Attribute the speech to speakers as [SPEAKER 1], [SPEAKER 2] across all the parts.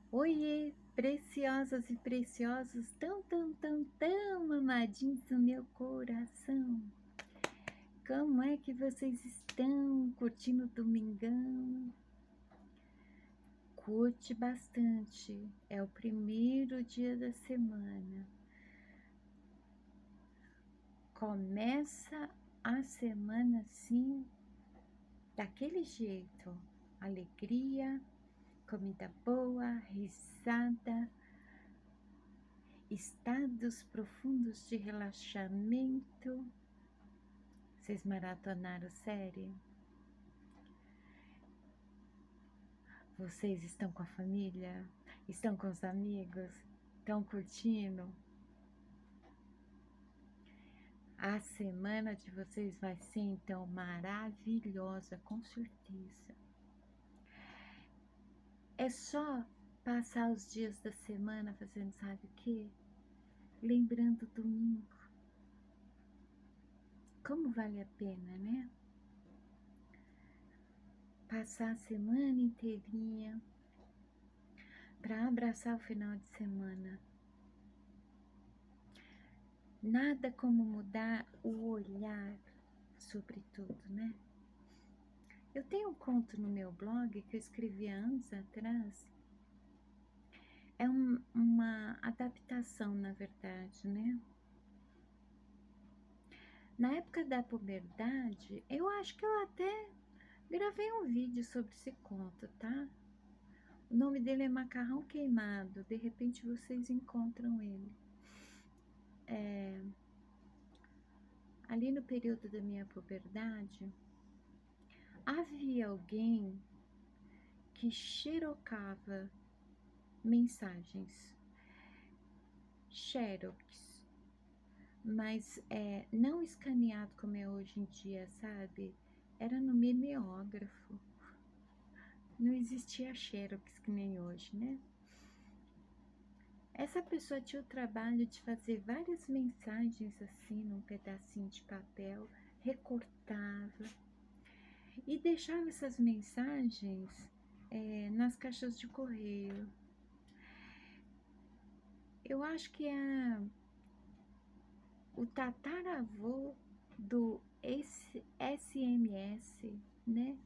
[SPEAKER 1] Oiê, preciosas e preciosos, tão amadinhos do meu coração. Como é que vocês estão curtindo o domingão? Curte bastante, é o primeiro dia da semana. Começa a semana assim, daquele jeito, alegria, comida boa, risada, estados profundos de relaxamento. Vocês maratonaram série? Vocês estão com a família? Estão com os amigos? Estão curtindo? A semana de vocês vai ser então maravilhosa, com certeza. É só passar os dias da semana fazendo sabe o quê? Lembrando o domingo. Como vale a pena, né? Passar a semana inteirinha para abraçar o final de semana. Nada como mudar o olhar sobre tudo, né? Eu tenho um conto no meu blog que eu escrevi há anos atrás. É uma adaptação, na verdade, né? Na época da puberdade, eu acho que eu até gravei um vídeo sobre esse conto, tá? O nome dele é Macarrão Queimado, de repente vocês encontram ele. Ali no período da minha puberdade, havia alguém que xerocava mensagens, xerox, mas não escaneado como é hoje em dia, sabe? Era no mimeógrafo, não existia xerox que nem hoje, né? Essa pessoa tinha o trabalho de fazer várias mensagens assim num pedacinho de papel, recortava e deixava essas mensagens nas caixas de correio. Eu acho que o tataravô do SMS, né?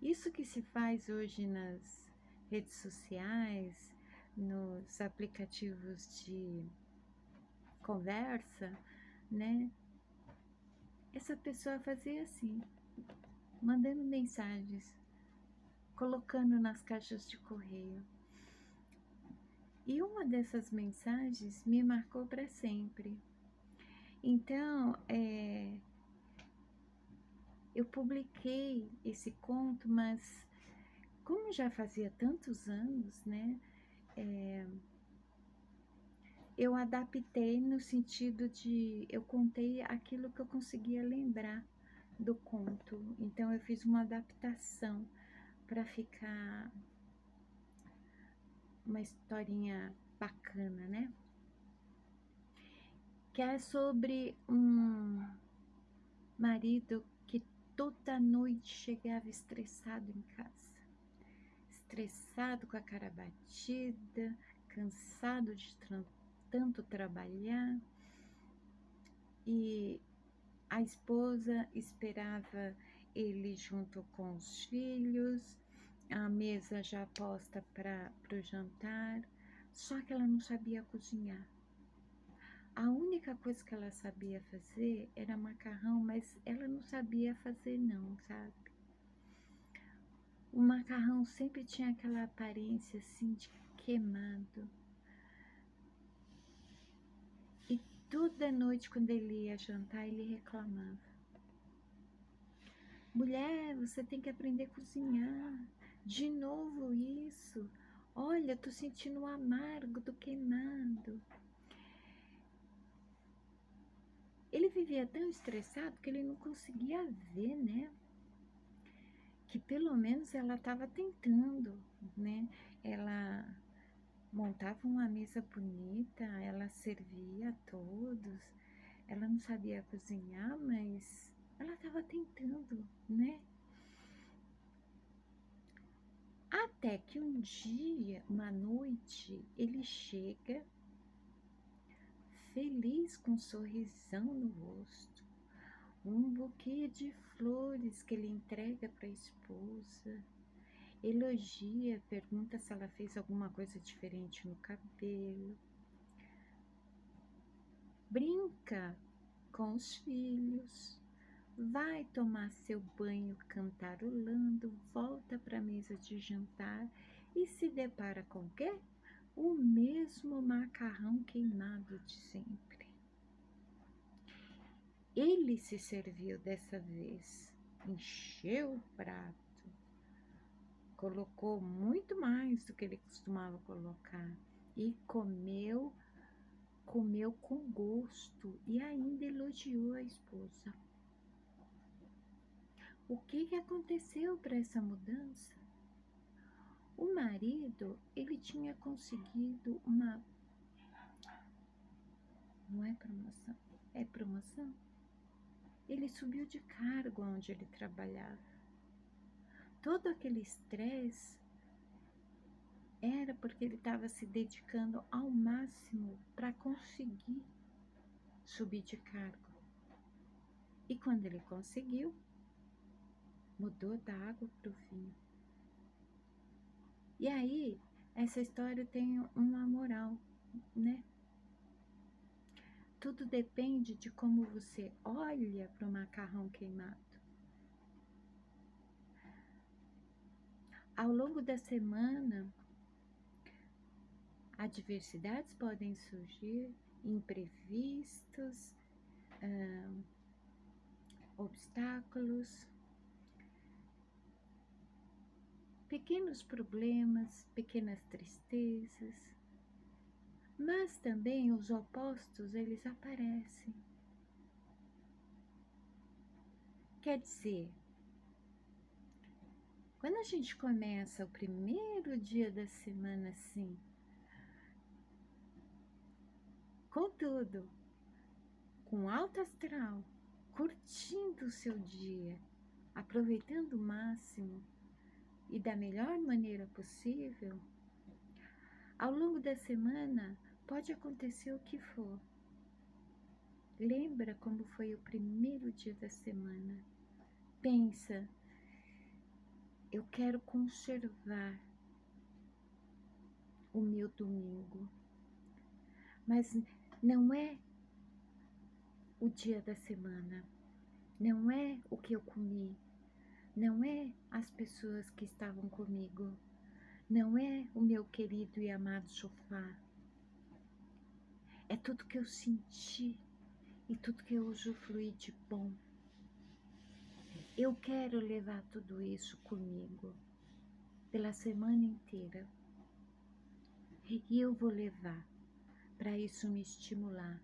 [SPEAKER 1] Isso que se faz hoje nas redes sociais, nos aplicativos de conversa, né? Essa pessoa fazia assim, mandando mensagens, colocando nas caixas de correio. E uma dessas mensagens me marcou para sempre. Então, eu publiquei esse conto, mas como já fazia tantos anos, né? Eu adaptei no sentido de eu contei aquilo que eu conseguia lembrar do conto. Então eu fiz uma adaptação para ficar uma historinha bacana, né? Que é sobre um marido que toda noite chegava estressado em casa. Estressado, com a cara batida, cansado de tanto trabalhar. E a esposa esperava ele junto com os filhos, a mesa já posta para o jantar, só que ela não sabia cozinhar. A única coisa que ela sabia fazer era macarrão, mas ela não sabia fazer não, sabe? O macarrão sempre tinha aquela aparência assim de queimado. E toda noite quando ele ia jantar, ele reclamava. Mulher, você tem que aprender a cozinhar. De novo isso. Olha, tô sentindo o amargo do queimado. Ele vivia tão estressado que ele não conseguia ver, né? Que pelo menos ela estava tentando, né? Ela montava uma mesa bonita, ela servia a todos. Ela não sabia cozinhar, mas ela estava tentando, né? Até que um dia, uma noite, ele chega feliz com um sorrisão no rosto, um buquê de flores que ele entrega para a esposa, elogia, pergunta se ela fez alguma coisa diferente no cabelo, brinca com os filhos, vai tomar seu banho cantarolando, volta para a mesa de jantar e se depara com o quê? O mesmo macarrão queimado de sempre. Ele se serviu dessa vez, encheu o prato, colocou muito mais do que ele costumava colocar e comeu com gosto e ainda elogiou a esposa. O que aconteceu para essa mudança? O marido, ele tinha conseguido uma... Não é promoção, é promoção? Ele subiu de cargo onde ele trabalhava. Todo aquele estresse era porque ele estava se dedicando ao máximo para conseguir subir de cargo. E quando ele conseguiu, mudou da água para o vinho. E aí, essa história tem uma moral, né? Tudo depende de como você olha para o macarrão queimado. Ao longo da semana, adversidades podem surgir, imprevistos, obstáculos, pequenos problemas, pequenas tristezas, mas também os opostos, eles aparecem. Quer dizer, quando a gente começa o primeiro dia da semana assim, com tudo, com alto astral, curtindo o seu dia, aproveitando o máximo e da melhor maneira possível, ao longo da semana pode acontecer o que for. Lembra como foi o primeiro dia da semana. Pensa, eu quero conservar o meu domingo, mas não é o dia da semana, não é o que eu comi, não é as pessoas que estavam comigo, não é o meu querido e amado sofá, é tudo que eu senti e tudo que eu usufruí de bom. Eu quero levar tudo isso comigo pela semana inteira e eu vou levar para isso me estimular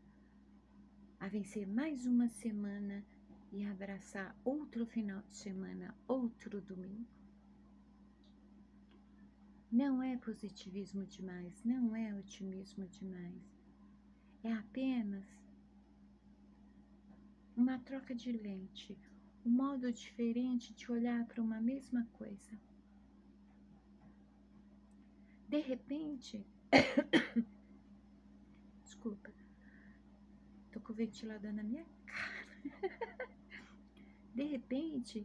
[SPEAKER 1] a vencer mais uma semana e abraçar outro final de semana, outro domingo. Não é positivismo demais, não é otimismo demais. É apenas uma troca de lente, um modo diferente de olhar para uma mesma coisa. De repente, desculpa, tô com o ventilador na minha cara. De repente,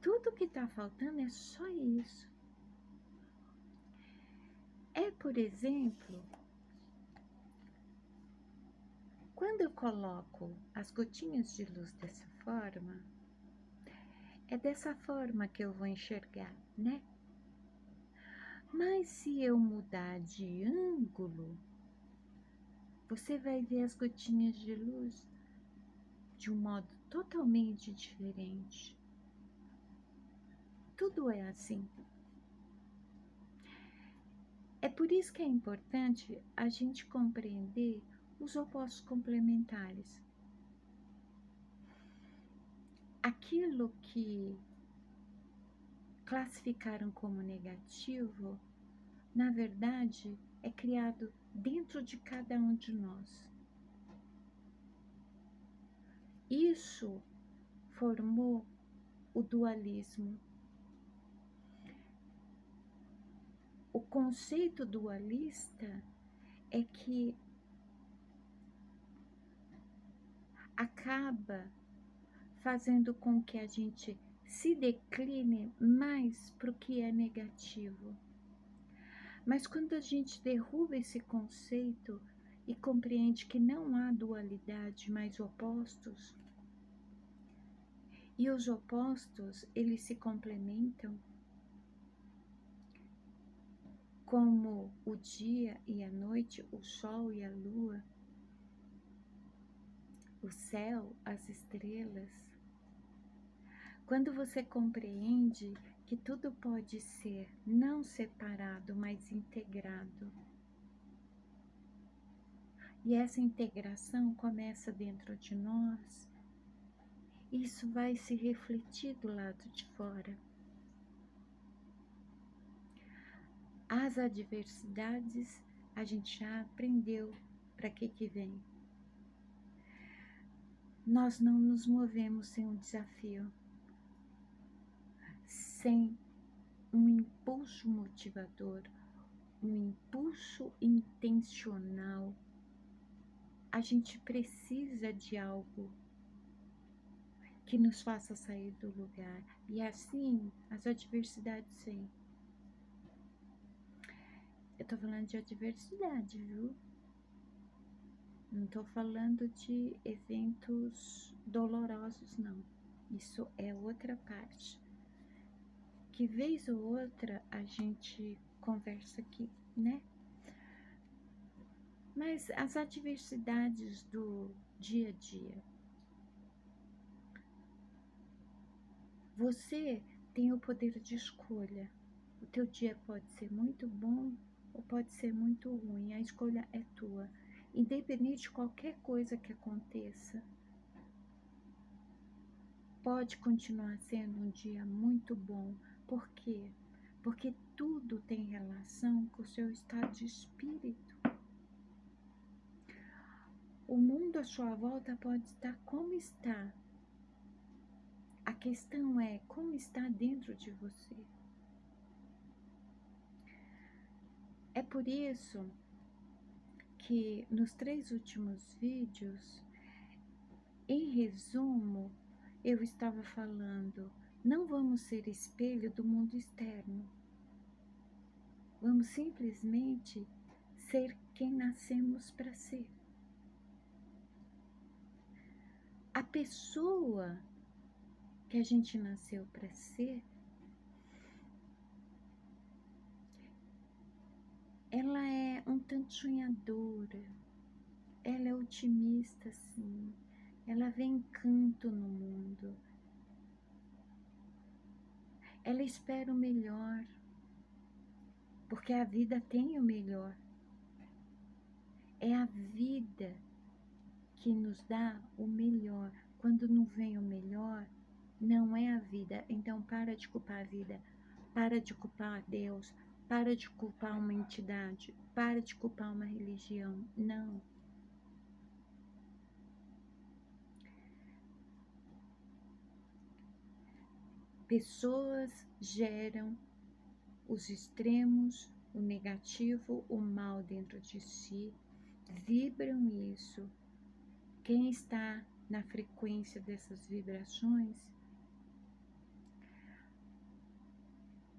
[SPEAKER 1] tudo que tá faltando é só isso. É, por exemplo, quando eu coloco as gotinhas de luz dessa forma, é dessa forma que eu vou enxergar, né? Mas se eu mudar de ângulo, você vai ver as gotinhas de luz de um modo totalmente diferente. Tudo é assim. É por isso que é importante a gente compreender os opostos complementares. Aquilo que classificaram como negativo, na verdade, é criado dentro de cada um de nós. Isso formou o dualismo. o conceito dualista é que acaba fazendo com que a gente se decline mais para o que é negativo. Mas quando a gente derruba esse conceito e compreende que não há dualidade, mas opostos, e os opostos, eles se complementam, como o dia e a noite, o sol e a lua, o céu, as estrelas. Quando você compreende que tudo pode ser não separado, mas integrado, e essa integração começa dentro de nós, isso vai se refletir do lado de fora. As adversidades a gente já aprendeu para que vem. Nós não nos movemos sem um desafio, sem um impulso motivador, um impulso intencional. A gente precisa de algo que nos faça sair do lugar. E assim as adversidades vêm. Eu tô falando de adversidade, viu? Não tô falando de eventos dolorosos, não. Isso é outra parte. Que vez ou outra a gente conversa aqui, né? Mas as adversidades do dia a dia. Você tem o poder de escolha. O teu dia pode ser muito bom ou pode ser muito ruim. A escolha é tua. Independente de qualquer coisa que aconteça, pode continuar sendo um dia muito bom. Por quê? Porque tudo tem relação com o seu estado de espírito. O mundo à sua volta pode estar como está. A questão é como está dentro de você. É por isso que nos 3 últimos vídeos, em resumo, eu estava falando, não vamos ser espelho do mundo externo. Vamos simplesmente ser quem nascemos para ser. A pessoa que a gente nasceu para ser, ela é um tanto sonhadora, ela é otimista, sim, ela vê encanto no mundo, ela espera o melhor, porque a vida tem o melhor. É a vida que nos dá o melhor. Quando não vem o melhor, não é a vida. Então para de culpar a vida, para de culpar Deus, para de culpar uma entidade, para de culpar uma religião. Não. Pessoas geram os extremos, o negativo, o mal dentro de si, vibram isso. Quem está na frequência dessas vibrações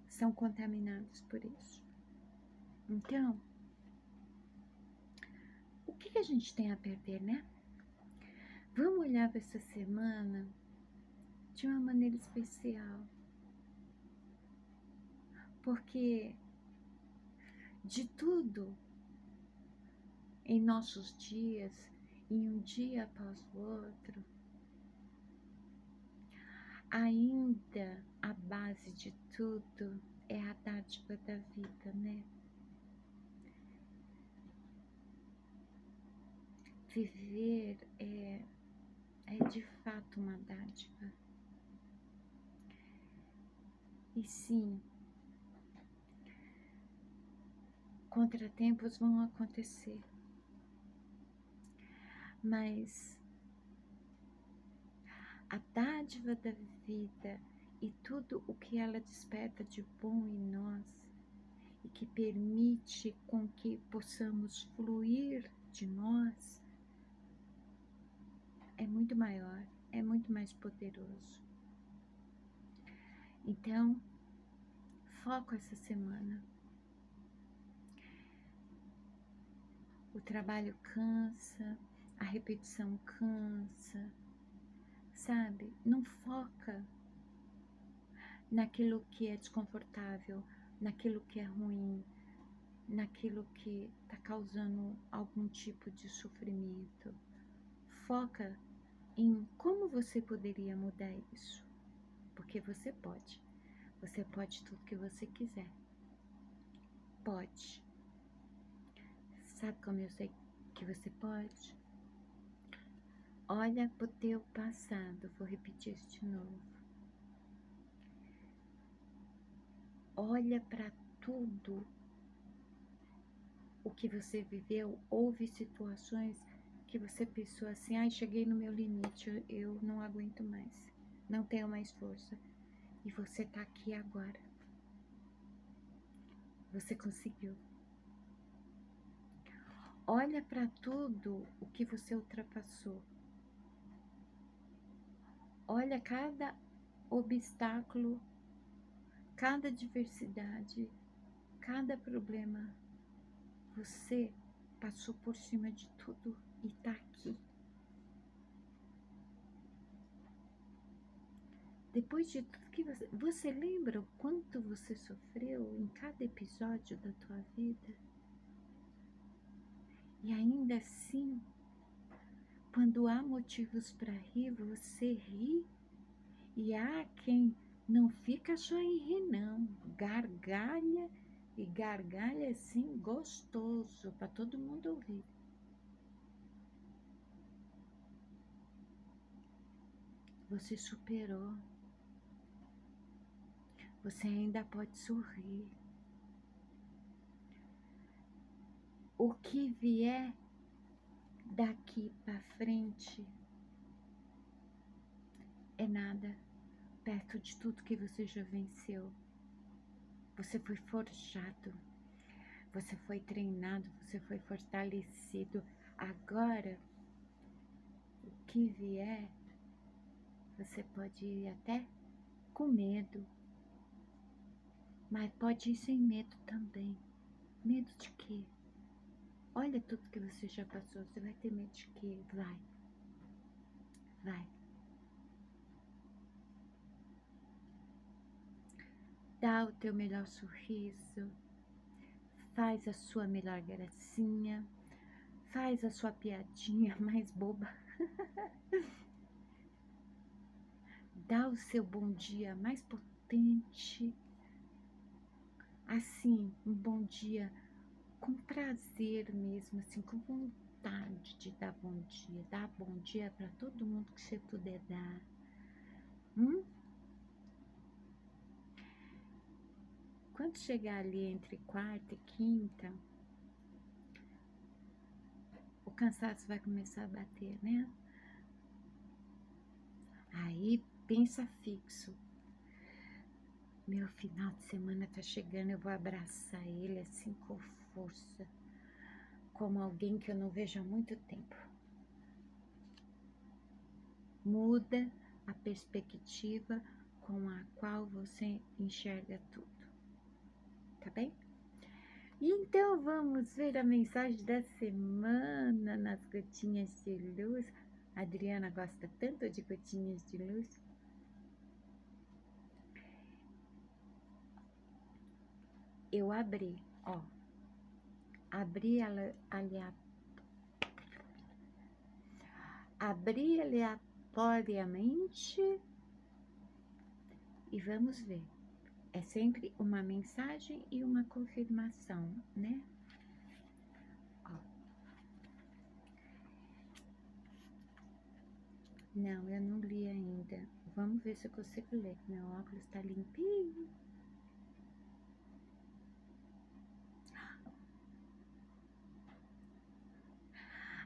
[SPEAKER 1] são contaminados por isso. Então, o que a gente tem a perder, né? Vamos olhar para essa semana de uma maneira especial. Porque de tudo em nossos dias, em um dia após o outro, ainda a base de tudo é a dádiva da vida, né? Viver é de fato uma dádiva. E sim, contratempos vão acontecer, mas a dádiva da vida e tudo o que ela desperta de bom em nós, e que permite com que possamos fluir de nós é muito maior, é muito mais poderoso. Então, foco essa semana. O trabalho cansa, a repetição cansa, sabe? Não foca naquilo que é desconfortável, naquilo que é ruim, naquilo que está causando algum tipo de sofrimento. Foca em como você poderia mudar isso, porque você pode. Você pode tudo que você quiser. Pode. Sabe como eu sei que você pode? Olha pro teu passado, vou repetir isso de novo. Olha para tudo o que você viveu, houve situações que você pensou assim, ai, cheguei no meu limite, eu não aguento mais, não tenho mais força. E você tá aqui agora. Você conseguiu. Olha para tudo o que você ultrapassou. Olha cada obstáculo, cada adversidade, cada problema. Você passou por cima de tudo e tá aqui. Depois de tudo que você lembra o quanto você sofreu em cada episódio da tua vida? E ainda assim, quando há motivos para rir, você ri. E há quem não fica só em rir, não. Gargalha, e gargalha assim, gostoso, para todo mundo ouvir. Você superou. Você ainda pode sorrir. O que vier daqui para frente é nada perto de tudo que você já venceu. Você foi forjado, você foi treinado, você foi fortalecido. Agora, o que vier, você pode ir até com medo, mas pode ir sem medo também. Medo de quê? Olha tudo que você já passou, você vai ter medo de quê? Vai. Dá o teu melhor sorriso, faz a sua melhor gracinha, faz a sua piadinha mais boba. Dá o seu bom dia mais potente. Assim, um bom dia com prazer mesmo, assim, com vontade de dar bom dia. Dá bom dia para todo mundo que você puder dar. Quando chegar ali entre quarta e quinta, o cansaço vai começar a bater, né? Aí pensa fixo. Meu final de semana tá chegando, eu vou abraçar ele assim com força, como alguém que eu não vejo há muito tempo. Muda a perspectiva com a qual você enxerga tudo, tá bem? Então vamos ver a mensagem da semana nas gotinhas de luz. A Adriana gosta tanto de gotinhas de luz. Eu abri, ó, abri aleatoriamente e vamos ver. É sempre uma mensagem e uma confirmação, né? Ó. Não, eu não li ainda. Vamos ver se eu consigo ler. Meu óculos tá limpinho.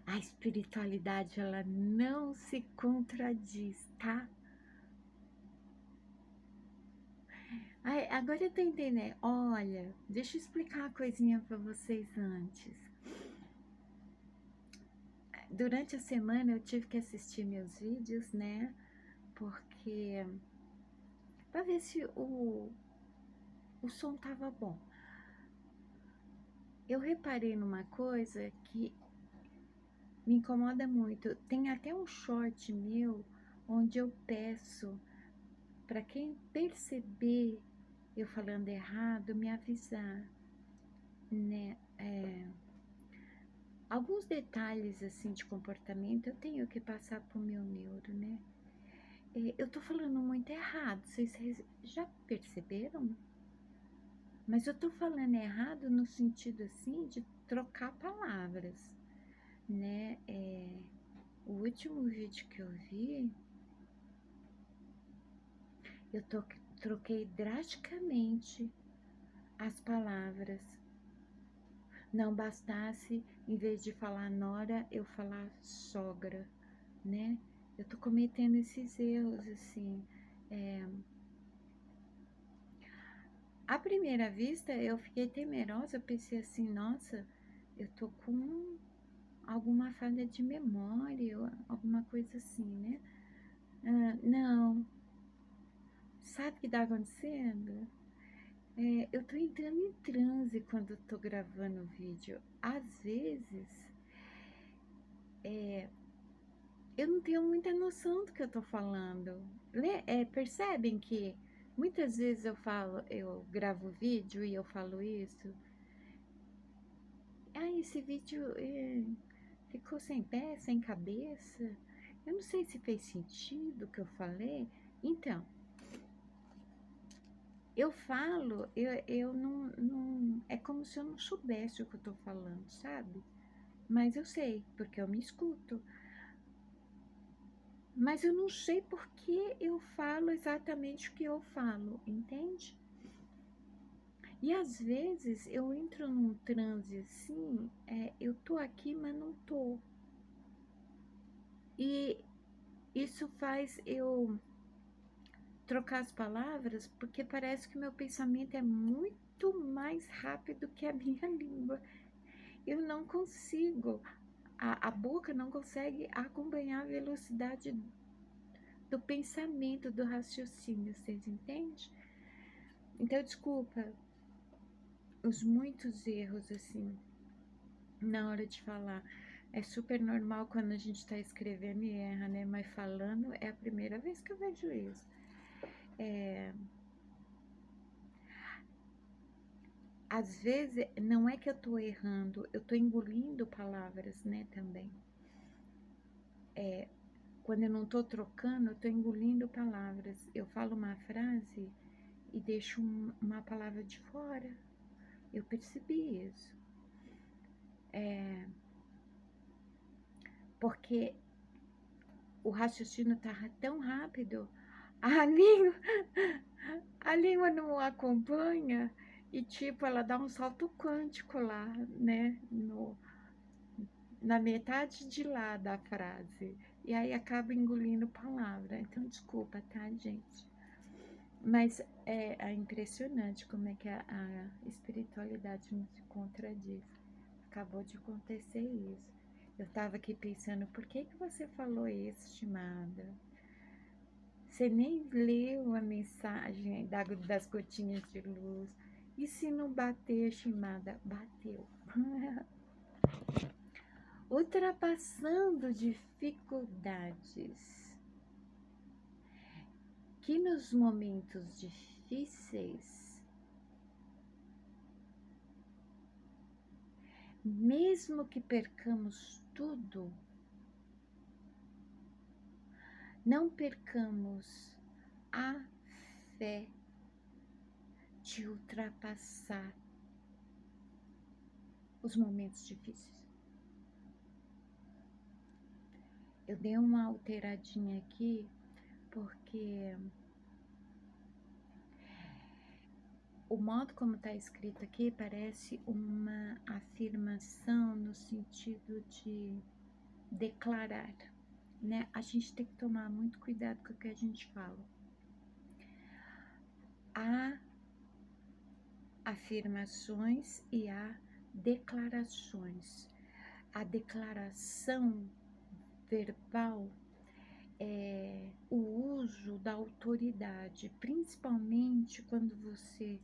[SPEAKER 1] A espiritualidade, ela não se contradiz, tá? Ai, agora eu tô entendendo. Olha, deixa eu explicar uma coisinha pra vocês antes. Durante a semana eu tive que assistir meus vídeos, né? Porque pra ver se o som tava bom. Eu reparei numa coisa que me incomoda muito. Tem até um short meu onde eu peço para quem perceber eu falando errado, me avisar, né? Alguns detalhes assim de comportamento eu tenho que passar pro meu neuro, né? Eu tô falando muito errado, vocês já perceberam? Mas eu tô falando errado no sentido assim de trocar palavras, né? O último vídeo que eu vi, troquei drasticamente as palavras. Não bastasse, em vez de falar nora, eu falar sogra, né? Eu tô cometendo esses erros, assim. À primeira vista, eu fiquei temerosa, eu pensei assim, nossa, eu tô com alguma falha de memória, ou alguma coisa assim, né? Não. Sabe o que tá acontecendo? Eu tô entrando em transe quando eu tô gravando o vídeo. Às vezes, eu não tenho muita noção do que eu tô falando. Percebem que muitas vezes eu gravo vídeo e eu falo isso. Esse vídeo ficou sem pé, sem cabeça. Eu não sei se fez sentido o que eu falei. Então, eu falo, eu não. É como se eu não soubesse o que eu tô falando, sabe? Mas eu sei, porque eu me escuto. Mas eu não sei por que eu falo exatamente o que eu falo, entende? E às vezes eu entro num transe assim, eu tô aqui, mas não tô. E isso faz eu trocar as palavras, porque parece que o meu pensamento é muito mais rápido que a minha língua. Eu não consigo, a boca não consegue acompanhar a velocidade do pensamento, do raciocínio, vocês entendem? Então, desculpa os muitos erros, assim, na hora de falar. É super normal quando a gente tá escrevendo e erra, né? Mas falando é a primeira vez que eu vejo isso. Às vezes, não é que eu tô errando, eu tô engolindo palavras, né, também. Quando eu não tô trocando, eu tô engolindo palavras. Eu falo uma frase e deixo uma palavra de fora. Eu percebi isso. Porque o raciocínio tá tão rápido, a língua, a língua não acompanha e, tipo, ela dá um salto quântico lá, né, na metade de lá da frase. E aí acaba engolindo palavra. Então, desculpa, tá, gente? Mas é impressionante como é que a espiritualidade não se contradiz. Acabou de acontecer isso. Eu tava aqui pensando, por que você falou isso, estimada? Você nem leu a mensagem das gotinhas de luz. E se não bater, estimada? Bateu. Ultrapassando dificuldades. Que nos momentos difíceis, mesmo que percamos tudo, não percamos a fé de ultrapassar os momentos difíceis. Eu dei uma alteradinha aqui porque o modo como está escrito aqui parece uma afirmação no sentido de declarar, né? A gente tem que tomar muito cuidado com o que a gente fala. A afirmações e há declarações. A declaração verbal é o uso da autoridade, principalmente quando você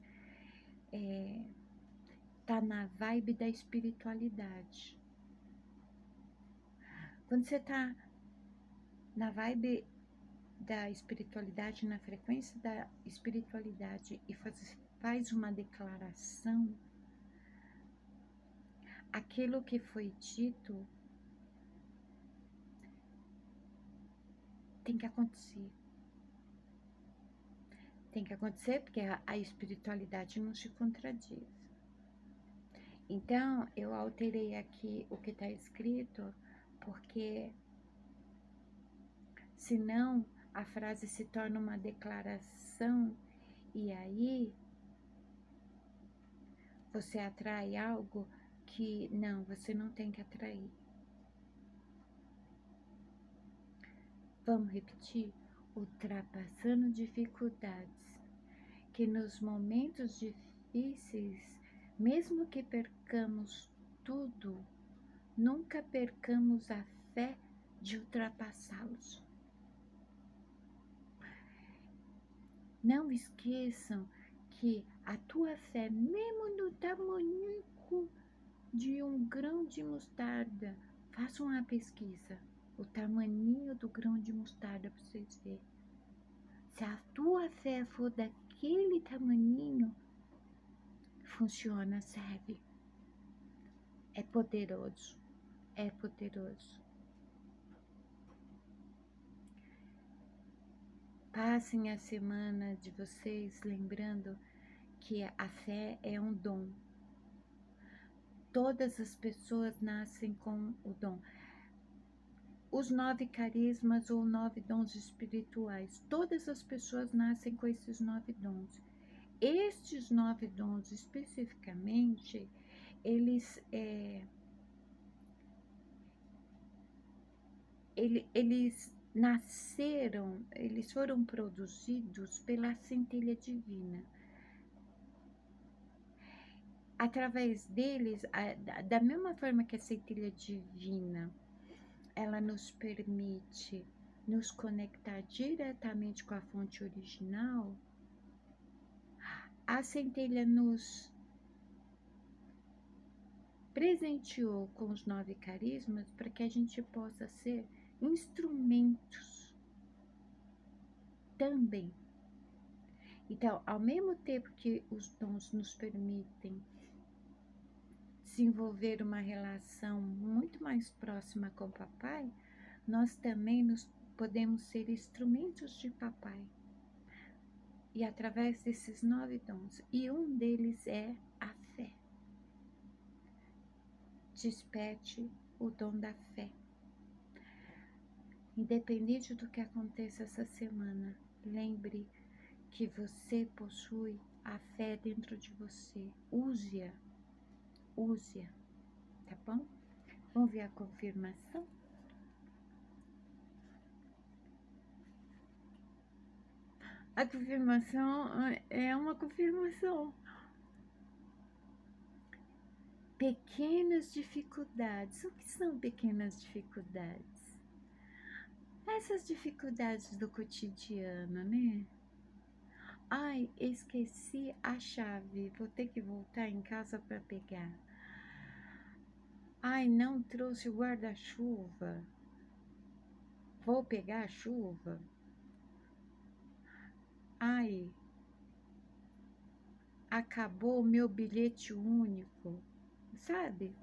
[SPEAKER 1] tá na vibe da espiritualidade. Quando você tá na vibe da espiritualidade, na frequência da espiritualidade e faz uma declaração, aquilo que foi dito tem que acontecer. Tem que acontecer porque a espiritualidade não se contradiz. Então, eu alterei aqui o que está escrito, porque senão a frase se torna uma declaração e aí você atrai algo que não, você não tem que atrair. Vamos repetir? Ultrapassando dificuldades, que nos momentos difíceis, mesmo que percamos tudo, nunca percamos a fé de ultrapassá-los. Não esqueçam que a tua fé, mesmo no tamanho de um grão de mostarda, façam uma pesquisa, o tamaninho do grão de mostarda para vocês verem. Se a tua fé for daquele tamaninho, funciona, serve. É poderoso, é poderoso. Passem a semana de vocês lembrando que a fé é um dom. Todas as pessoas nascem com o dom. Os 9 carismas ou 9 dons espirituais, todas as pessoas nascem com esses 9 dons. Estes 9 dons especificamente, eles nasceram, eles foram produzidos pela centelha divina. Através deles, da mesma forma que a centelha divina, ela nos permite nos conectar diretamente com a fonte original, a centelha nos presenteou com os 9 carismas para que a gente possa ser instrumentos também. Então, ao mesmo tempo que os dons nos permitem desenvolver uma relação muito mais próxima com o papai, nós também podemos ser instrumentos de papai. E através desses 9 dons, e um deles é a fé. Desperte o dom da fé. Independente do que aconteça essa semana, lembre que você possui a fé dentro de você. Use-a. Use-a. Tá bom? Vamos ver a confirmação? A confirmação é uma confirmação. Pequenas dificuldades. O que são pequenas dificuldades? Essas dificuldades do cotidiano, né? Ai, esqueci a chave, vou ter que voltar em casa para pegar. Ai, não trouxe o guarda-chuva, vou pegar a chuva. Ai, acabou o meu bilhete único, sabe?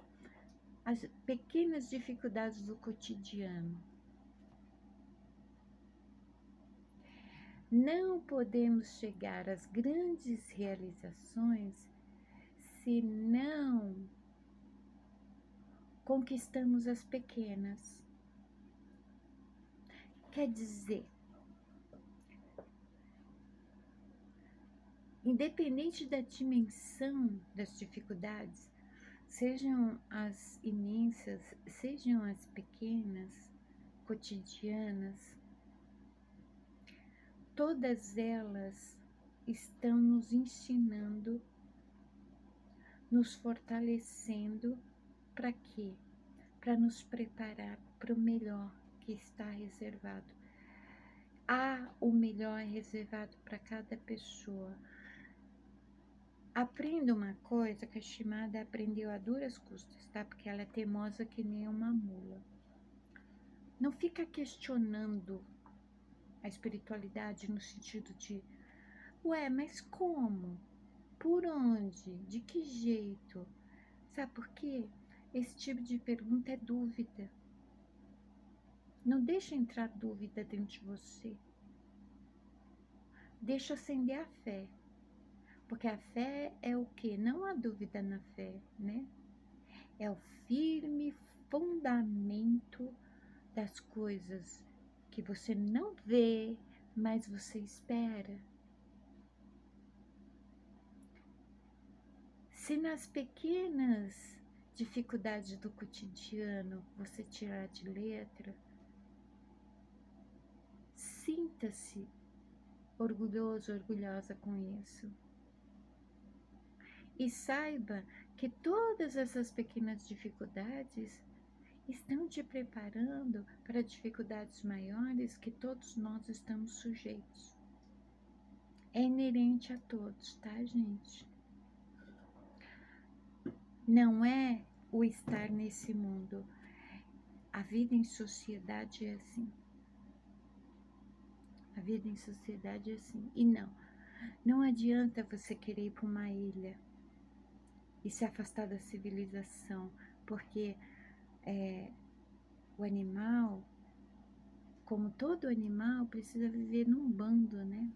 [SPEAKER 1] As pequenas dificuldades do cotidiano. Não podemos chegar às grandes realizações se não conquistamos as pequenas. Quer dizer, independente da dimensão das dificuldades, sejam as imensas, sejam as pequenas, cotidianas, todas elas estão nos ensinando nos fortalecendo para quê? Para nos preparar para o melhor que está reservado. Há o melhor reservado para cada pessoa. Aprenda uma coisa que a Shimada aprendeu a duras custas, tá? Porque ela é teimosa que nem uma mula. Não fica questionando a espiritualidade no sentido de, ué, mas como? Por onde? De que jeito? Sabe por quê? Esse tipo de pergunta é dúvida. Não deixa entrar dúvida dentro de você. Deixa acender a fé. Porque a fé é o quê? Não há dúvida na fé, né? É o firme fundamento das coisas que você não vê, mas você espera. Se nas pequenas dificuldades do cotidiano você tirar de letra, sinta-se orgulhoso, orgulhosa com isso. E saiba que todas essas pequenas dificuldades estão te preparando para dificuldades maiores que todos nós estamos sujeitos. É inerente a todos, tá, gente? Não é o estar nesse mundo. A vida em sociedade é assim. A vida em sociedade é assim. E não adianta você querer ir para uma ilha e se afastar da civilização, porque o animal, como todo animal, precisa viver num bando, né?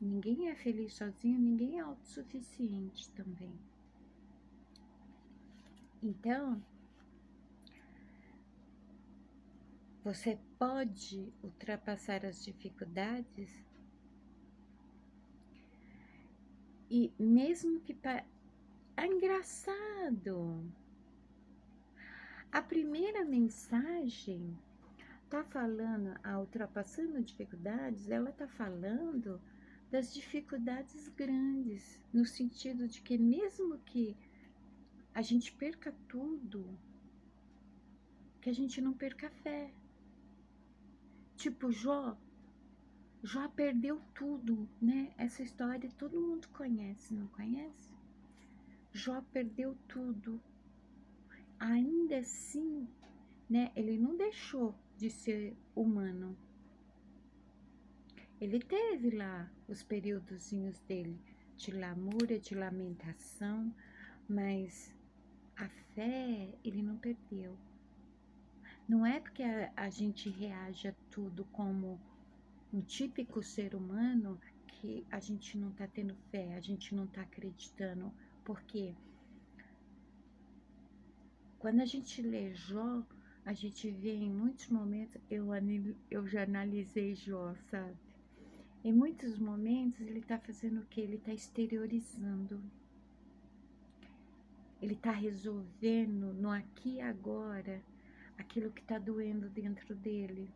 [SPEAKER 1] Ninguém é feliz sozinho, ninguém é autossuficiente também. Então, você pode ultrapassar as dificuldades e mesmo que é engraçado. A primeira mensagem tá falando, ultrapassando dificuldades, ela tá falando das dificuldades grandes, no sentido de que mesmo que a gente perca tudo, que a gente não perca a fé. Tipo Jó perdeu tudo, né? Essa história todo mundo conhece, não conhece? Jó perdeu tudo. Ainda assim, né? Ele não deixou de ser humano. Ele teve lá os períodozinhos dele de lamúria, de lamentação, mas a fé ele não perdeu. Não é porque a gente reage a tudo como um típico ser humano que a gente não está tendo fé, a gente não está acreditando. Porque quando a gente lê Jó, a gente vê em muitos momentos, eu já analisei Jó, sabe? Em muitos momentos ele está fazendo o quê? Ele está exteriorizando. Ele está resolvendo no aqui e agora aquilo que está doendo dentro dele.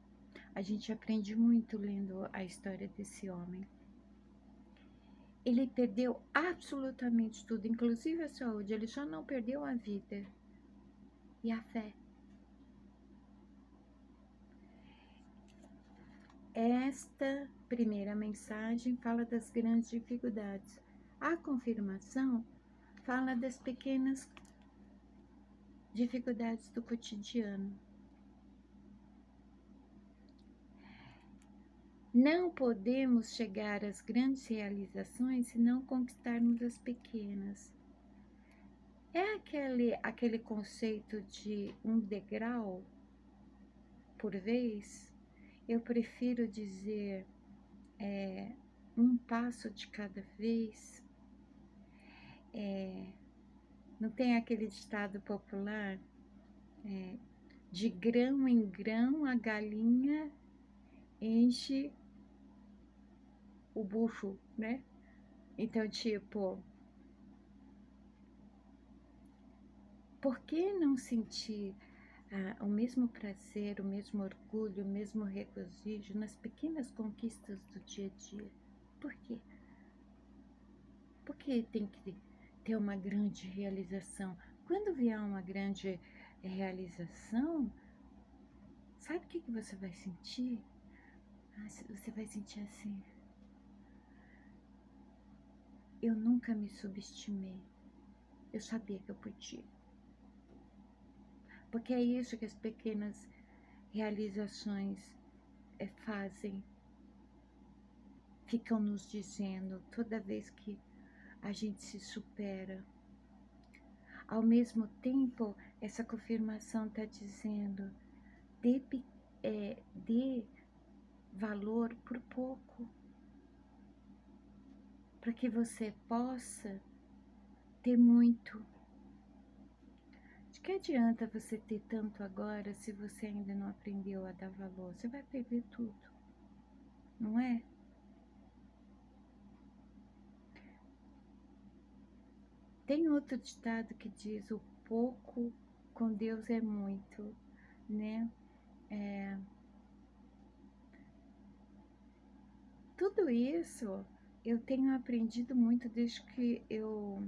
[SPEAKER 1] A gente aprende muito lendo a história desse homem. Ele perdeu absolutamente tudo, inclusive a saúde. Ele só não perdeu a vida e a fé. Esta primeira mensagem fala das grandes dificuldades. A confirmação fala das pequenas dificuldades do cotidiano. Não podemos chegar às grandes realizações se não conquistarmos as pequenas. É aquele conceito de um degrau por vez? Eu prefiro dizer um passo de cada vez. Não tem aquele ditado popular? De grão em grão a galinha enche o bucho, né? Então, tipo, por que não sentir o mesmo prazer, o mesmo orgulho, o mesmo regozijo nas pequenas conquistas do dia a dia? Por quê? Por que tem que ter uma grande realização. Quando vier uma grande realização, sabe o que você vai sentir? Você vai sentir assim: eu nunca me subestimei, eu sabia que eu podia. Porque é isso que as pequenas realizações fazem, ficam nos dizendo toda vez que a gente se supera. Ao mesmo tempo, essa confirmação está dizendo: dê valor por pouco, para que você possa ter muito. De que adianta você ter tanto agora se você ainda não aprendeu a dar valor? Você vai perder tudo, não é? Tem outro ditado que diz: o pouco com Deus é muito, né? Tudo isso eu tenho aprendido muito desde que eu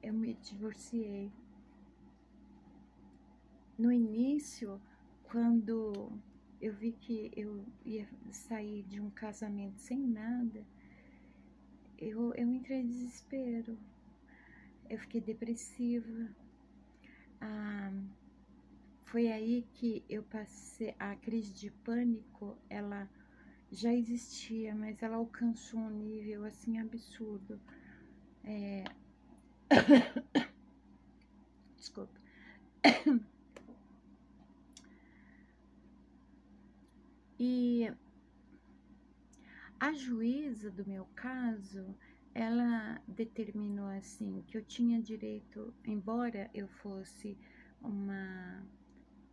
[SPEAKER 1] me divorciei. No início, quando eu vi que eu ia sair de um casamento sem nada, eu entrei em desespero, eu fiquei depressiva. Foi aí que eu passei, a crise de pânico, ela já existia, mas ela alcançou um nível assim absurdo. Desculpa. E a juíza do meu caso, ela determinou assim que eu tinha direito, embora eu fosse uma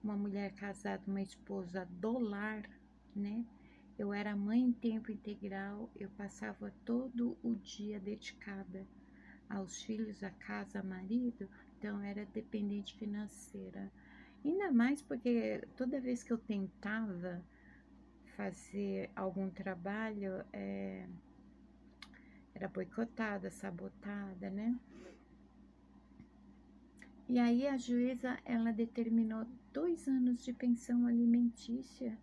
[SPEAKER 1] mulher casada, uma esposa do lar, né? Eu era mãe em tempo integral, eu passava todo o dia dedicada aos filhos, à casa, ao marido, então era dependente financeira. Ainda mais porque toda vez que eu tentava fazer algum trabalho, era boicotada, sabotada, né? E aí a juíza, ela determinou 2 anos de pensão alimentícia,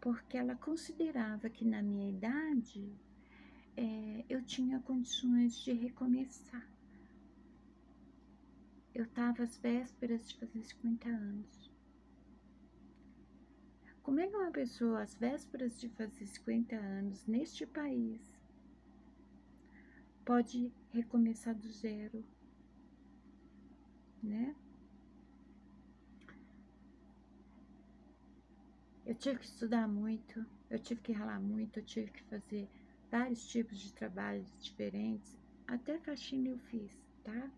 [SPEAKER 1] porque ela considerava que na minha idade eu tinha condições de recomeçar. Eu estava às vésperas de fazer 50 anos. Como é que uma pessoa às vésperas de fazer 50 anos neste país pode recomeçar do zero, né? Eu tive que estudar muito, eu tive que ralar muito, eu tive que fazer vários tipos de trabalhos diferentes. Até faxina eu fiz, tá?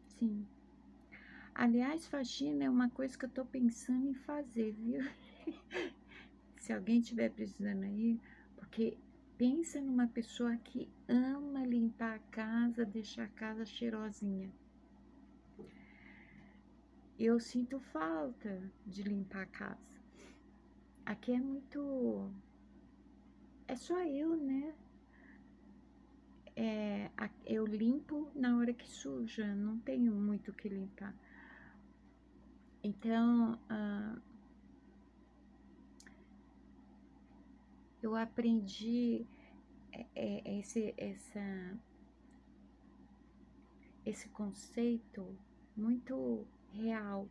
[SPEAKER 1] Sim. Aliás, faxina é uma coisa que eu tô pensando em fazer, viu? Se alguém estiver precisando aí, porque pensa numa pessoa que ama limpar a casa, deixar a casa cheirosinha. Eu sinto falta de limpar a casa. Aqui é muito. É só eu, né? Eu limpo na hora que suja, não tenho muito o que limpar. Então, eu aprendi esse conceito muito real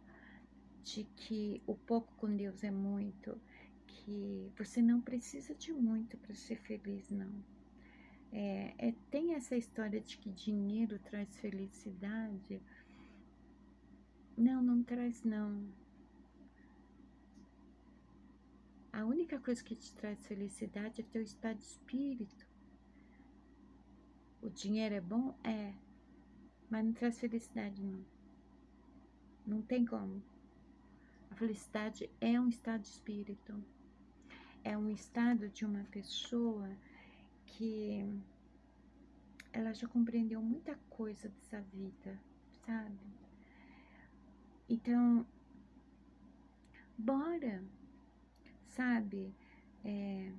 [SPEAKER 1] de que o pouco com Deus é muito, que você não precisa de muito para ser feliz, não. Tem essa história de que dinheiro traz felicidade. Não, não traz não. A única coisa que te traz felicidade é teu estado de espírito. O dinheiro é bom? É, mas não traz felicidade não. Não tem como. A felicidade é um estado de espírito. É um estado de uma pessoa que ela já compreendeu muita coisa dessa vida, sabe? Então, bora, sabe?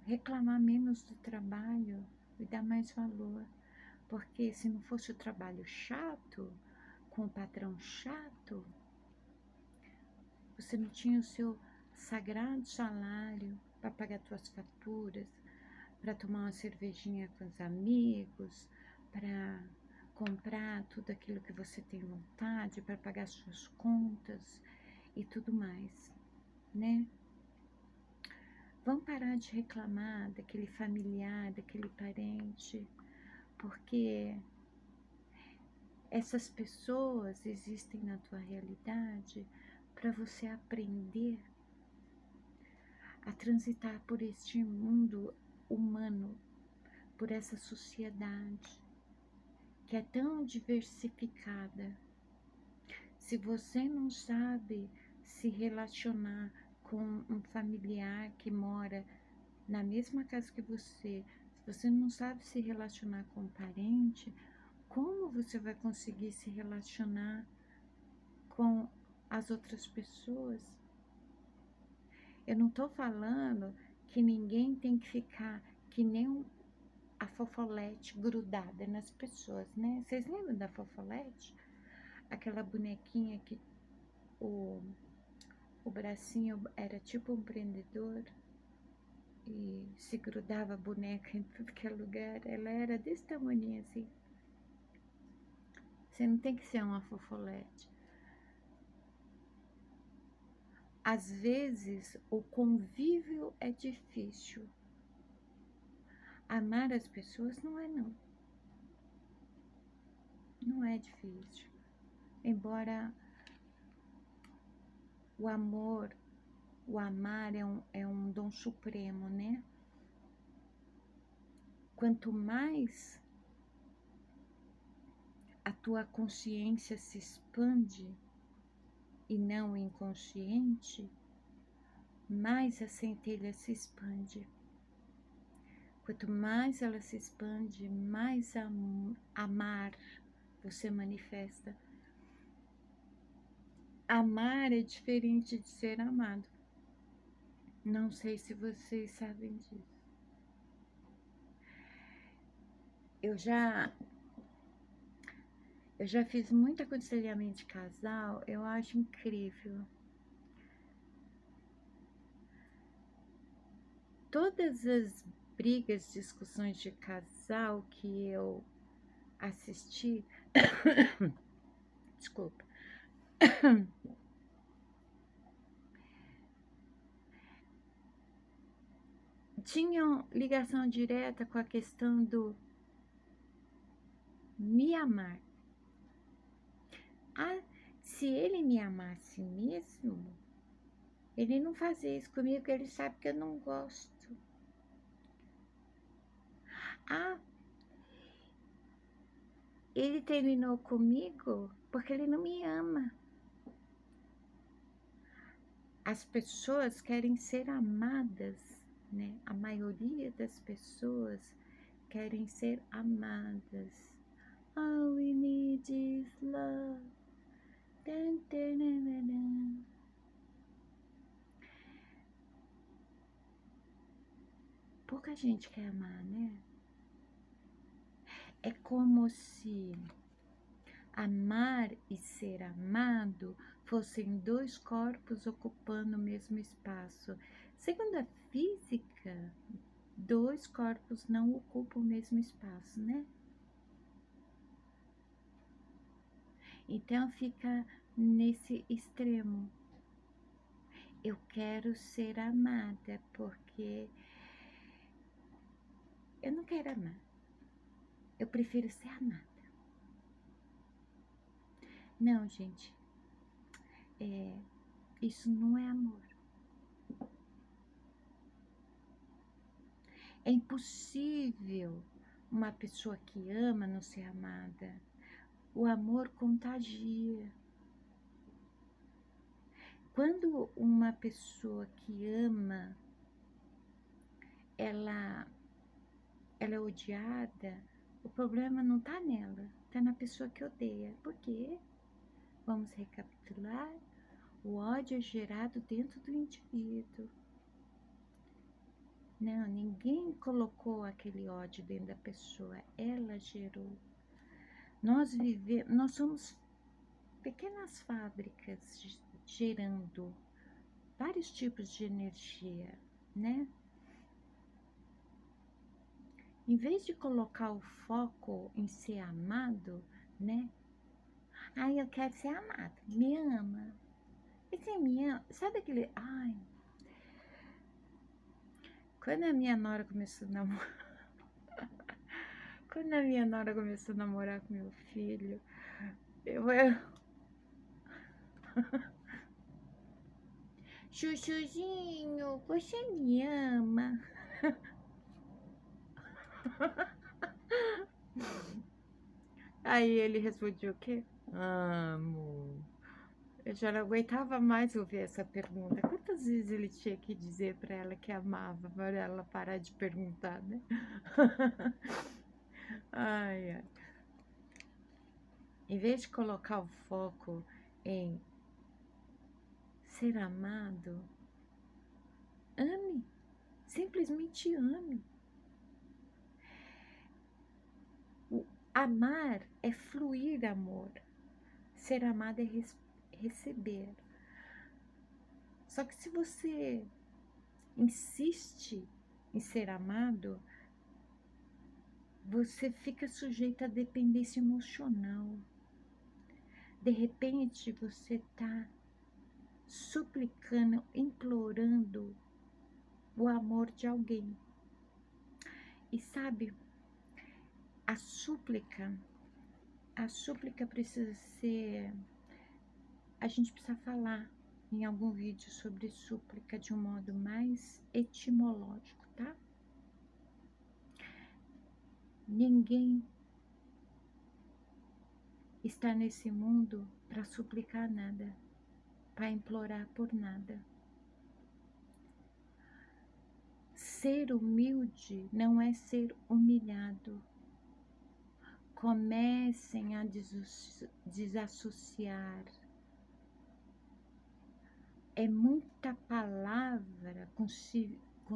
[SPEAKER 1] Reclamar menos do trabalho e dar mais valor. Porque se não fosse o trabalho chato, com o patrão chato, você não tinha o seu sagrado salário para pagar suas faturas, para tomar uma cervejinha com os amigos, para comprar tudo aquilo que você tem vontade, para pagar suas contas e tudo mais, né? Vamos parar de reclamar daquele familiar, daquele parente, porque essas pessoas existem na tua realidade para você aprender a transitar por este mundo humano, por essa sociedade que é tão diversificada. Se você não sabe se relacionar com um familiar que mora na mesma casa que você, se você não sabe se relacionar com um parente, como você vai conseguir se relacionar com as outras pessoas? Eu não estou falando que ninguém tem que ficar que nem a fofolete grudada nas pessoas, né? Vocês lembram da fofolete? Aquela bonequinha que o, o bracinho era tipo um prendedor e se grudava a boneca em tudo que é lugar. Ela era desse tamanho assim. Você não tem que ser uma fofolete. Às vezes, o convívio é difícil. Amar as pessoas não é, não. Não é difícil. Embora o amor, o amar é um dom supremo, né? Quanto mais a tua consciência se expande e não o inconsciente, mais a centelha se expande. Quanto mais ela se expande, mais amar você manifesta. Amar é diferente de ser amado. Não sei se vocês sabem disso. Eu já fiz muito aconselhamento de casal, eu acho incrível. Todas as brigas, discussões de casal que eu assisti, desculpa, tinham ligação direta com a questão do me amar. Ah, se ele me amasse mesmo, ele não fazia isso comigo, porque ele sabe que eu não gosto. Ah, ele terminou comigo porque ele não me ama. As pessoas querem ser amadas, né? A maioria das pessoas querem ser amadas. All we need is love. Dun, dun, dun, dun, dun. Pouca gente quer amar, né? É como se amar e ser amado fossem dois corpos ocupando o mesmo espaço. Segundo a física, dois corpos não ocupam o mesmo espaço, né? Então fica nesse extremo. Eu quero ser amada porque eu não quero amar. Eu prefiro ser amada. Não, gente. Isso não é amor. É impossível uma pessoa que ama não ser amada. O amor contagia. Quando uma pessoa que ama, ela é odiada, o problema não está nela, está na pessoa que odeia. Por quê? Vamos recapitular. O ódio é gerado dentro do indivíduo. Não, ninguém colocou aquele ódio dentro da pessoa, ela gerou. Nós somos pequenas fábricas gerando vários tipos de energia, né? Em vez de colocar o foco em ser amado, né? Ai, eu quero ser amado, me ama. E você me ama? Sabe aquele. Ai, quando a minha nora começou a namorar. Quando a minha nora começou a namorar com meu filho, eu. Chuchuzinho, você me ama? Aí ele respondia o quê? Amo. Eu já não aguentava mais ouvir essa pergunta. Quantas vezes ele tinha que dizer para ela que amava, para ela parar de perguntar, né? Ai, ai. Em vez de colocar o foco em ser amado, ame. Simplesmente ame. Amar é fluir amor. Ser amado é receber. Só que se você insiste em ser amado, você fica sujeito à dependência emocional. De repente você está suplicando, implorando o amor de alguém. E sabe, a súplica precisa ser. A gente precisa falar em algum vídeo sobre súplica de um modo mais etimológico, tá? Ninguém está nesse mundo para suplicar nada, para implorar por nada. Ser humilde não é ser humilhado. Comecem a desassociar. É muita palavra com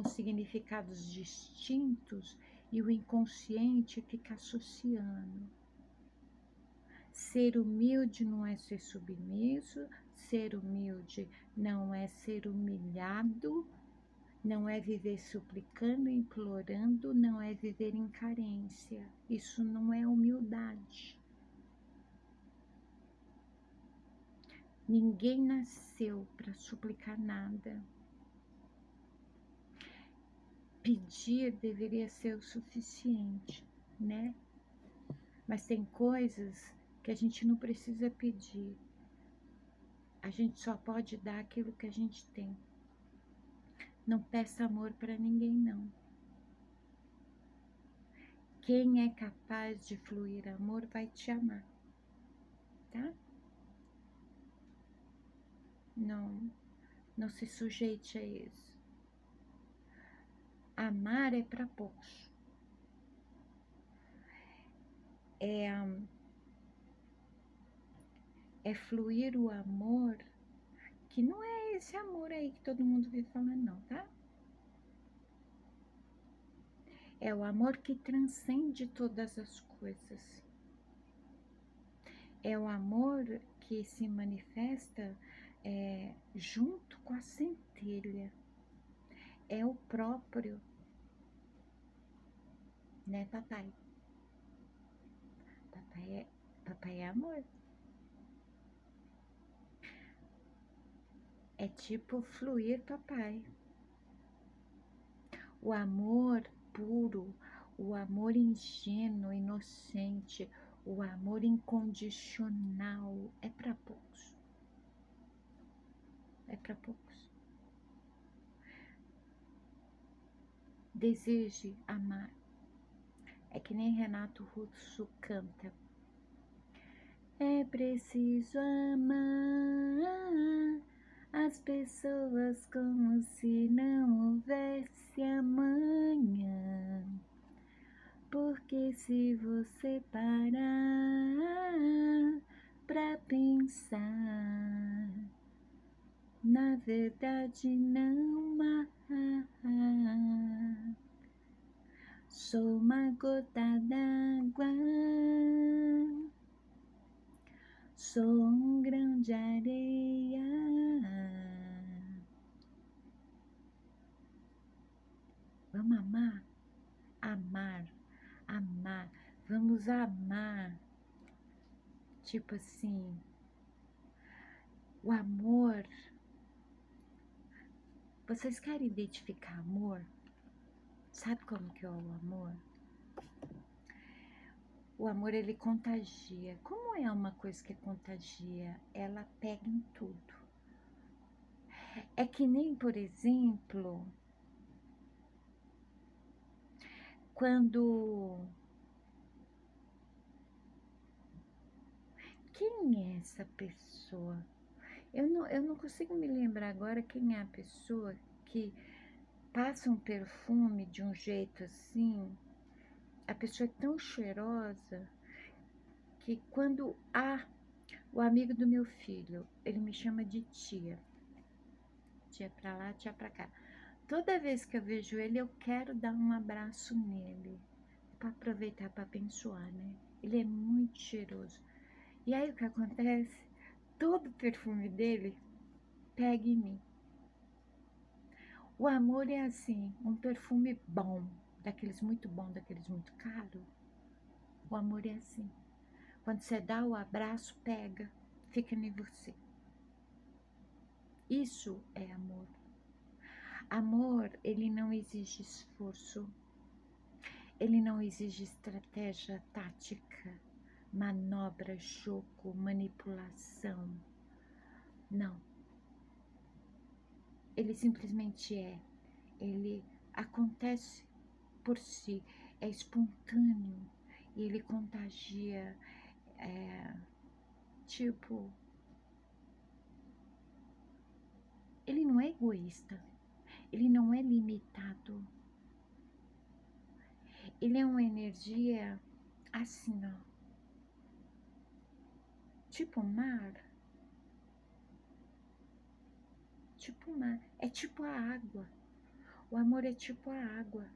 [SPEAKER 1] significados distintos e o inconsciente fica associando. Ser humilde não é ser submisso, ser humilde não é ser humilhado, não é viver suplicando, implorando, não é viver em carência. Isso não é humildade. Ninguém nasceu para suplicar nada. Pedir deveria ser o suficiente, né? Mas tem coisas que a gente não precisa pedir. A gente só pode dar aquilo que a gente tem. Não peça amor para ninguém, não. Quem é capaz de fluir amor vai te amar, tá? Não se sujeite a isso. Amar é para poucos. É fluir o amor, que não é esse amor aí que todo mundo vive falando, não, tá? É o amor que transcende todas as coisas. É o amor que se manifesta junto com a centelha. É o próprio, né, papai? Papai é amor. É tipo fluir papai. O amor puro, o amor ingênuo, inocente, o amor incondicional é para poucos. É para poucos. Deseje amar. É que nem Renato Russo canta. É preciso amar as pessoas como se não houvesse amanhã. Porque se você parar pra pensar, na verdade não há. Sou uma gota d'água, sou um grão de areia. Vamos amar, amar, amar. Vamos amar. Tipo assim, o amor. Vocês querem identificar amor? Sabe como que é o amor? O amor, ele contagia. Como é uma coisa que contagia? Ela pega em tudo. É que nem, por exemplo, quando... Quem é essa pessoa? Eu não consigo me lembrar agora quem é a pessoa que passa um perfume de um jeito assim. A pessoa é tão cheirosa que quando o amigo do meu filho, ele me chama de tia. Tia pra lá, tia pra cá. Toda vez que eu vejo ele, eu quero dar um abraço nele. Para aproveitar para abençoar, né? Ele é muito cheiroso. E aí o que acontece? Todo o perfume dele pega em mim. O amor é assim, um perfume bom, daqueles muito bom, daqueles muito caro. O amor é assim. Quando você dá o abraço, pega, fica em você. Isso é amor. Amor, ele não exige esforço. Ele não exige estratégia tática, manobra, jogo, manipulação. Não. Ele simplesmente é. Ele acontece por si, é espontâneo. E ele contagia, tipo... Ele não é egoísta. Ele não é limitado. Ele é uma energia assim, ó. Tipo mar. Tipo mar. É tipo a água. O amor é tipo a água.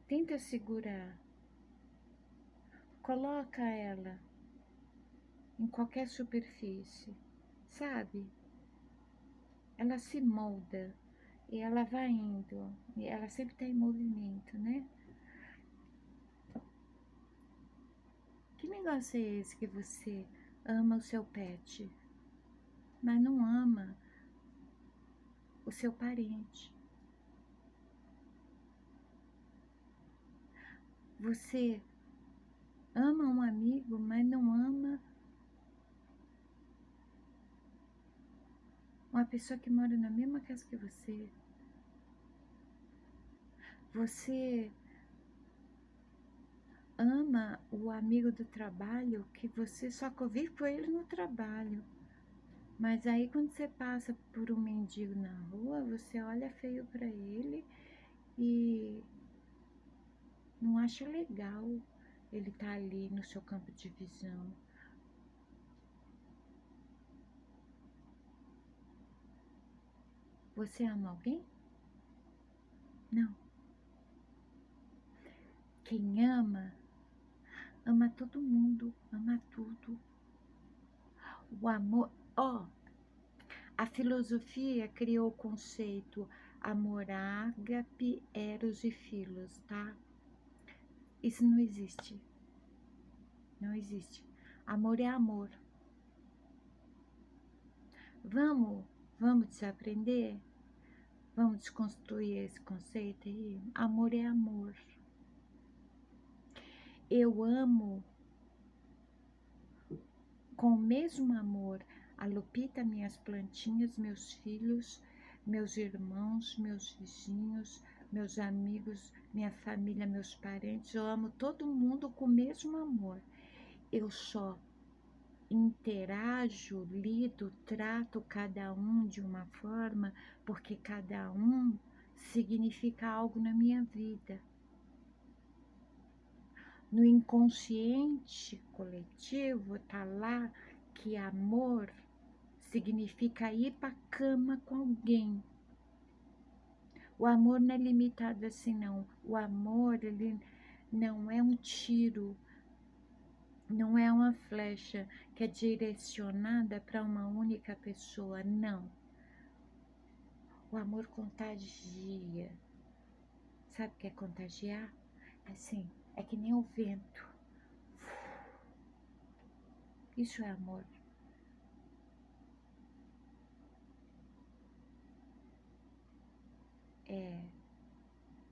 [SPEAKER 1] Tenta segurar. Coloca ela em qualquer superfície, sabe? Ela se molda e ela vai indo. E ela sempre está em movimento, né? Que negócio é esse que você ama o seu pet, mas não ama o seu parente? Você ama um amigo, mas não ama uma pessoa que mora na mesma casa que você? Você ama o amigo do trabalho que você só convive com ele no trabalho. Mas aí quando você passa por um mendigo na rua, você olha feio para ele e não acha legal ele tá ali no seu campo de visão. Você ama alguém? Não. Quem ama, ama todo mundo, ama tudo. O amor, ó, a filosofia criou o conceito amor ágape, eros e filos, tá? Isso não existe. Não existe. Amor é amor. Vamos desaprender? Vamos desconstruir esse conceito aí? Amor é amor. Eu amo com o mesmo amor a Lupita, minhas plantinhas, meus filhos, meus irmãos, meus vizinhos, meus amigos, minha família, meus parentes. Eu amo todo mundo com o mesmo amor. Eu só interajo, lido, trato cada um de uma forma, porque cada um significa algo na minha vida. No inconsciente coletivo tá lá que amor significa ir para a cama com alguém. O amor não é limitado assim, não. O amor, ele não é um tiro, não é uma flecha que é direcionada para uma única pessoa, não. O amor contagia. Sabe o que é contagiar? Assim, é que nem o vento. Isso é amor.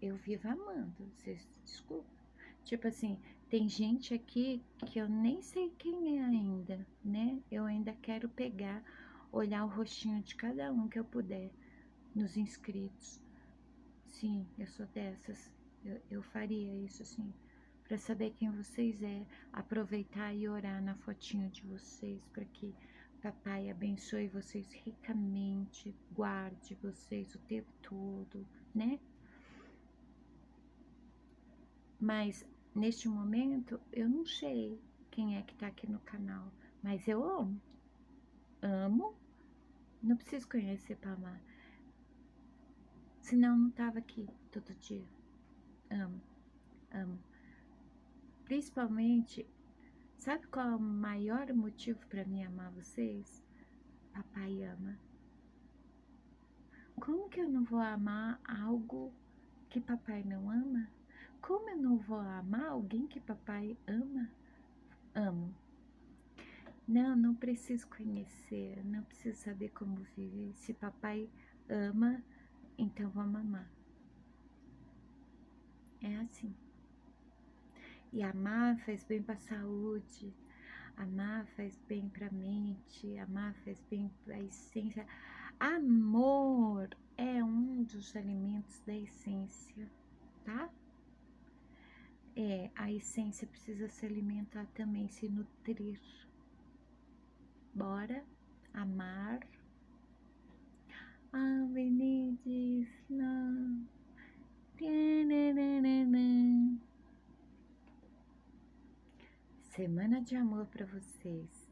[SPEAKER 1] Eu vivo amando, vocês desculpem. Tipo assim, tem gente aqui que eu nem sei quem é ainda, né? Eu ainda quero pegar, olhar o rostinho de cada um que eu puder, nos inscritos. Sim, eu sou dessas. Eu faria isso, assim, para saber quem vocês é, aproveitar e orar na fotinho de vocês, para que papai abençoe vocês ricamente, guarde vocês o tempo todo, né? Mas neste momento eu não sei quem é que tá aqui no canal, mas eu amo. Amo. Não preciso conhecer para amar. Senão não tava aqui todo dia. Amo, amo. Principalmente, sabe qual é o maior motivo para mim amar vocês? Papai ama. Como que eu não vou amar algo que papai não ama? Como eu não vou amar alguém que papai ama? Amo. Não, não preciso conhecer, não preciso saber como viver. Se papai ama, então vamos amar. É assim. E amar faz bem para a saúde, amar faz bem para a mente, amar faz bem para a essência. Amor é um dos alimentos da essência, tá? A essência precisa se alimentar também, se nutrir. Bora amar. Ah, Benedis, não. Semana de amor para vocês.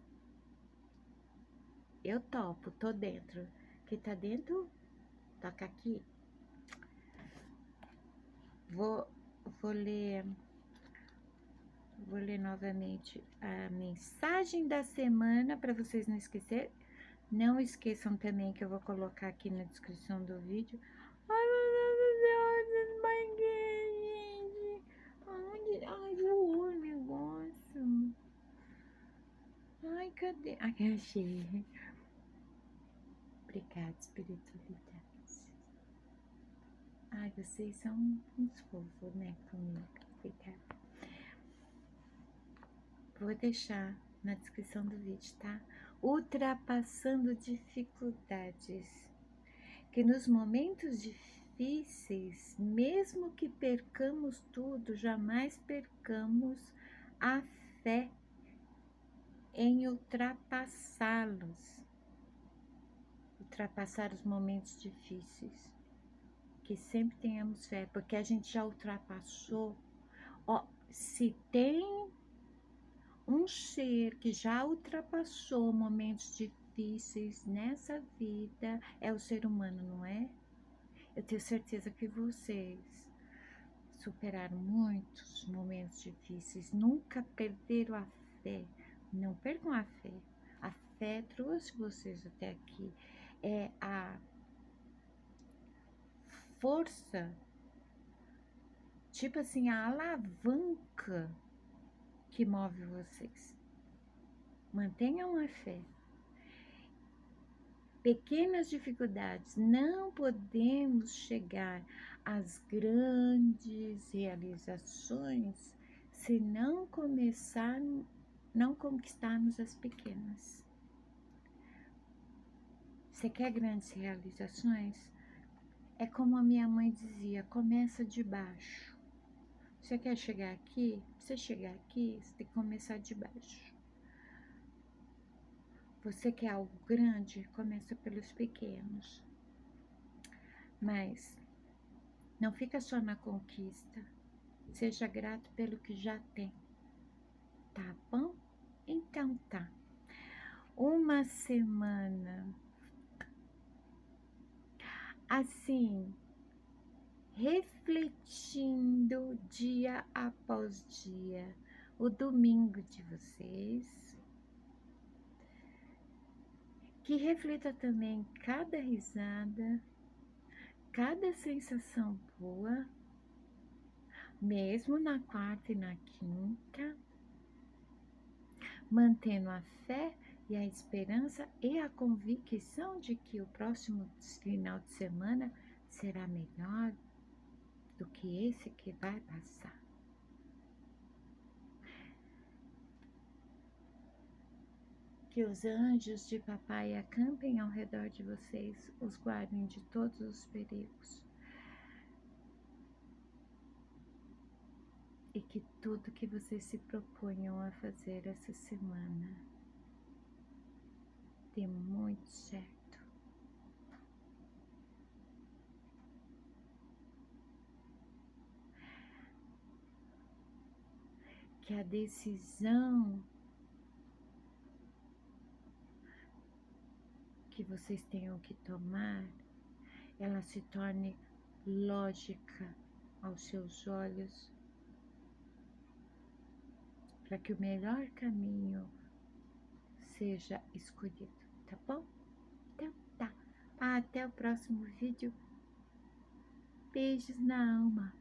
[SPEAKER 1] Eu topo, tô dentro. Quem tá dentro, toca aqui. Vou ler novamente a mensagem da semana para vocês não esquecerem. Não esqueçam também que eu vou colocar aqui na descrição do vídeo. Ai, meu Deus, gente. Ai, voou o negócio. Ai, cadê? Ai, achei. Obrigada, espiritualidade. Ai, vocês são uns fofos, né, comigo. Obrigada. Vou deixar na descrição do vídeo, tá? Ultrapassando dificuldades. Que nos momentos difíceis, mesmo que percamos tudo, jamais percamos a fé em ultrapassá-los. Ultrapassar os momentos difíceis. Que sempre tenhamos fé, porque a gente já ultrapassou. Ó, se tem um ser que já ultrapassou momentos difíceis nessa vida, é o ser humano, não é? Eu tenho certeza que vocês superaram muitos momentos difíceis, nunca perderam a fé. Não percam a fé. A fé trouxe vocês até aqui. É a força, tipo assim, a alavanca que move vocês. Mantenham a fé. Pequenas dificuldades, não podemos chegar às grandes realizações se não conquistarmos as pequenas. Você quer grandes realizações? É como a minha mãe dizia, começa de baixo. Você quer chegar aqui? Pra você chegar aqui, você tem que começar de baixo. Você quer algo grande? Começa pelos pequenos. Mas não fica só na conquista. Seja grato pelo que já tem. Tá bom? Então tá. Uma semana assim, refletindo dia após dia, o domingo de vocês, que reflita também cada risada, cada sensação boa, mesmo na quarta e na quinta, mantendo a fé e a esperança e a convicção de que o próximo final de semana será melhor do que esse que vai passar. Que os anjos de papai acampem ao redor de vocês, os guardem de todos os perigos. E que tudo que vocês se proponham a fazer essa semana dê muito certo. Que a decisão que vocês tenham que tomar, ela se torne lógica aos seus olhos, para que o melhor caminho seja escolhido, tá bom? Então tá. Até o próximo vídeo. Beijos na alma.